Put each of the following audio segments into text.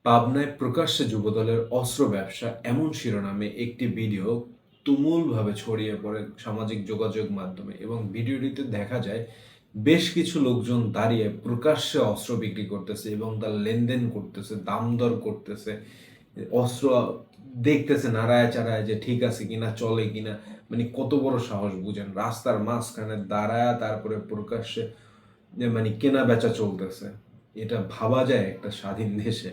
পাবনায় প্রকাশ্যে যুবদলের অস্ত্র ব্যবসা এমন শিরোনামে একটি ভিডিও তুমুলভাবে ছড়িয়ে পড়ে সামাজিক যোগাযোগ মাধ্যমে এবং ভিডিওটিতে দেখা যায় বেশ কিছু লোকজন দাঁড়িয়ে প্রকাশ্যে অস্ত্র বিক্রি করতেছে এবং তার লেনদেন করতেছে, দাম দর করতেছে, অস্ত্র দেখতেছে নাড়ায় চাড়ায় যে ঠিক আছে কিনা, চলে কিনা। মানে কত বড় সাহস বুঝেন, রাস্তার মাঝখানে দাঁড়ায় তারপরে প্রকাশ্যে মানে কেনা বেচা চলতেছে। এটা ভাবা যায় একটা স্বাধীন দেশে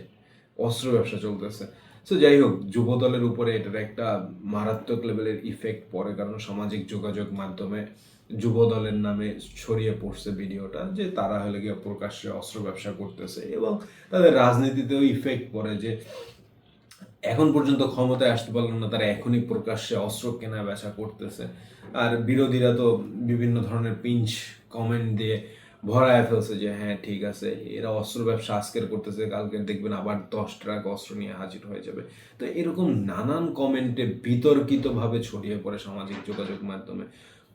অস্ত্র ব্যবসা চলতেছে। সো যাই হোক, যুবদলের উপরে এটার একটা মারাত্মক লেভেলের ইফেক্ট পড়ে, কারণ সামাজিক যোগাযোগ মাধ্যমে যুবদলের নামে ছড়িয়ে পড়ছে ভিডিওটা যে তারা হলে গিয়ে প্রকাশ্যে অস্ত্র ব্যবসা করতেছে এবং তাদের রাজনীতিতেও ইফেক্ট পড়ে যে এখন পর্যন্ত ক্ষমতায় আসতে পারলো না, তারা এখনই প্রকাশ্যে অস্ত্র কেনা বেচা করতেছে। আর বিরোধীরা তো বিভিন্ন ধরনের পিঞ্চ কমেন্ট দিয়ে ভরায় ফেলছে যে হ্যাঁ ঠিক আছে, এরা অস্ত্র ব্যবসা আজকের করতেছে, কালকে দেখবেন আবার 10 ট্রাক অস্ত্র নিয়ে হাজির হয়ে যাবে। তো এরকম নানান কমেন্টে বিতর্কিতভাবে ছড়িয়ে পড়ে সামাজিক যোগাযোগ মাধ্যমে।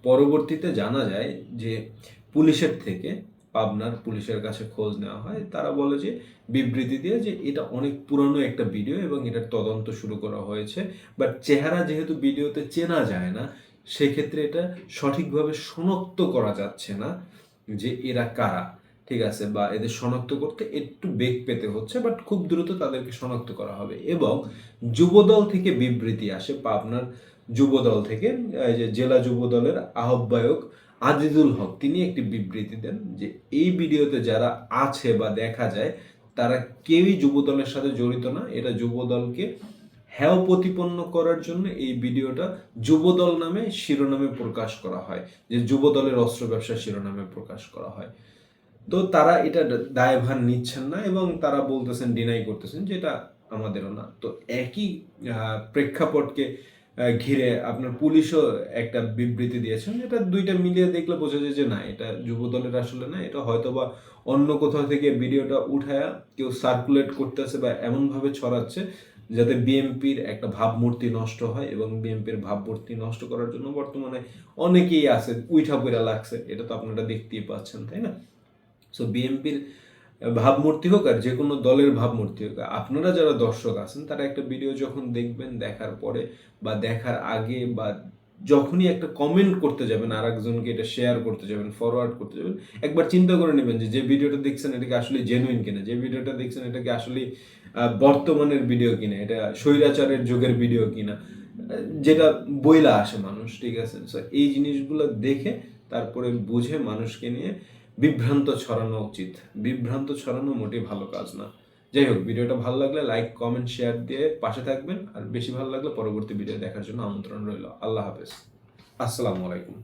পরবর্তীতে জানা যায় যে পুলিশের থেকে, পাবনার পুলিশের কাছে খোঁজ নেওয়া হয়, তারা বলে যে বিবৃতি দিয়ে যে এটা অনেক পুরনো একটা ভিডিও এবং এটার তদন্ত শুরু করা হয়েছে, বাট চেহারা যেহেতু ভিডিওতে চেনা যায় না, সেক্ষেত্রে এটা সঠিকভাবে শনাক্ত করা যাচ্ছে না যে এরা কারা, ঠিক আছে, বা এদের শনাক্ত করতে একটু বেগ পেতে হচ্ছে, বাট খুব দ্রুত তাদেরকে শনাক্ত করা হবে। এবং যুবদল থেকে বিবৃতি আসে, পাবনার যুবদল থেকে যে জেলা যুবদলের আহ্বায়ক আজিজুল হক তিনি একটি বিবৃতি দেন যে এই ভিডিওতে যারা আছে বা দেখা যায় তারা কেউই যুবদলের সাথে জড়িত না, এটা যুবদলকে হেয় প্রতিপন্ন করার জন্য এই ভিডিওটা যুবদল নামে শিরোনামে প্রকাশ করা হয়, যে যুবদলের অস্ত্র ব্যবসা শিরোনামে প্রকাশ করা হয়। তো তারা এটা দায়ভার নিচ্ছেন না এবং তারা বলতেছেন, ডিনাই করতেছেন যে এটা আমাদেরও না। তো একই প্রেক্ষাপটকে ঘিরে আপনার পুলিশও একটা বিবৃতি দিয়েছেন, এটা দুইটা মিলিয়ে দেখলে বোঝা যায় যে না, এটা যুবদলের আসলে না, এটা হয়তোবা অন্য কোথাও থেকে ভিডিওটা উঠায়া কেউ সার্কুলেট করতেছে বা এমনভাবে ছড়াচ্ছে যাতে বিএনপির একটা ভাবমূর্তি নষ্ট হয়, এবং বিএনপির ভাবমূর্তি নষ্ট করার জন্য বর্তমানে অনেকেই আছে উইঠা পইরা লাগছে, এটা তো আপনারা দেখতেই পাচ্ছেন, তাই না? সো বিএনপির ভাবমূর্তি হোক আর যে কোনো দলের ভাবমূর্তি হোক, আপনারা যারা দর্শক আছেন তারা একটা ভিডিও যখন দেখবেন, দেখার পরে বা দেখার আগে বা যখনই একটা কমেন্ট করতে যাবেন, আর একজনকে এটা শেয়ার করতে যাবেন, ফরওয়ার্ড করতে যাবেন, একবার চিন্তা করে নেবেন যে যে ভিডিওটা দেখছেন এটা কি আসলে জেনুইন কিনা, যে ভিডিওটা দেখছেন এটা কি আসলে বর্তমানের ভিডিও কিনা, এটা স্বৈরাচারের যুগের ভিডিও কিনা, যেটা বইলা আসে মানুষ, ঠিক আছে। সো এই জিনিসগুলো দেখে তারপরে বুঝে মানুষকে নিয়ে বিভ্রান্ত ছড়ানো উচিত। বিভ্রান্ত ছড়ানো মোটেই ভালো কাজ না। যাই হোক, ভিডিওটা ভালো লাগলে লাইক, কমেন্ট, শেয়ার দিয়ে পাশে থাকবেন, আর বেশি ভালো লাগলে পরবর্তী ভিডিও দেখার জন্য আমন্ত্রণ রইল। আল্লাহ হাফেজ, আসসালামু আলাইকুম।